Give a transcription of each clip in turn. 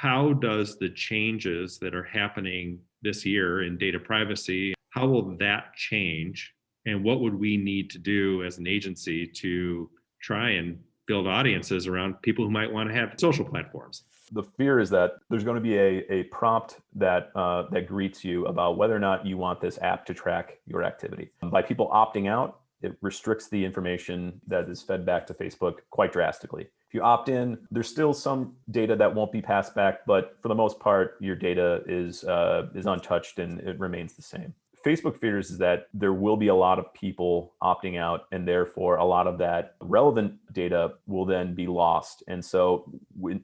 how does the changes that are happening this year in data privacy, how will that change? And what would we need to do as an agency to try and build audiences around people who might want to have social platforms? The fear is that there's going to be a prompt that that greets you about whether or not you want this app to track your activity. By people opting out, it restricts the information that is fed back to Facebook quite drastically. If you opt in, there's still some data that won't be passed back, but for the most part, your data is untouched and it remains the same. Facebook fears is that there will be a lot of people opting out, and therefore a lot of that relevant data will then be lost. And so,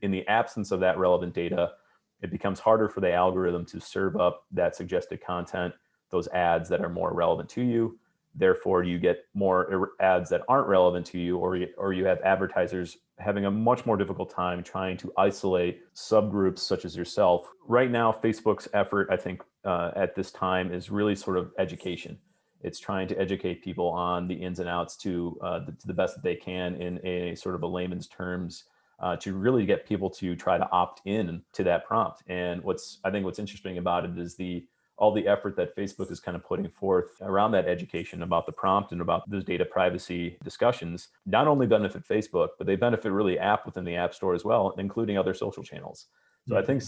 in the absence of that relevant data, it becomes harder for the algorithm to serve up that suggested content, those ads that are more relevant to you. Therefore, you get more ads that aren't relevant to you, or you have advertisers having a much more difficult time trying to isolate subgroups such as yourself. Right now, Facebook's effort, I think, at this time is really sort of education. It's trying to educate people on the ins and outs to the best that they can in a sort of a layman's terms, to really get people to try to opt in to that prompt. And I think what's interesting about it is all the effort that Facebook is kind of putting forth around that education about the prompt and about those data privacy discussions not only benefit Facebook, but they benefit really app within the App Store as well, including other social channels. So I think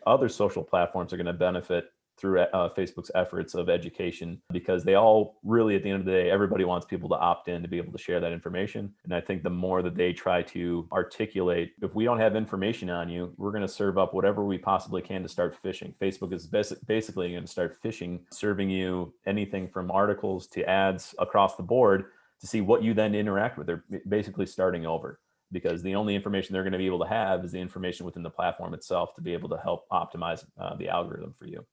other social platforms are going to benefit through Facebook's efforts of education, because they all really, at the end of the day, everybody wants people to opt in to be able to share that information. And I think the more that they try to articulate, if we don't have information on you, we're going to serve up whatever we possibly can to start phishing. Facebook is basically going to start phishing, serving you anything from articles to ads across the board to see what you then interact with. They're basically starting over, because the only information they're going to be able to have is the information within the platform itself to be able to help optimize the algorithm for you.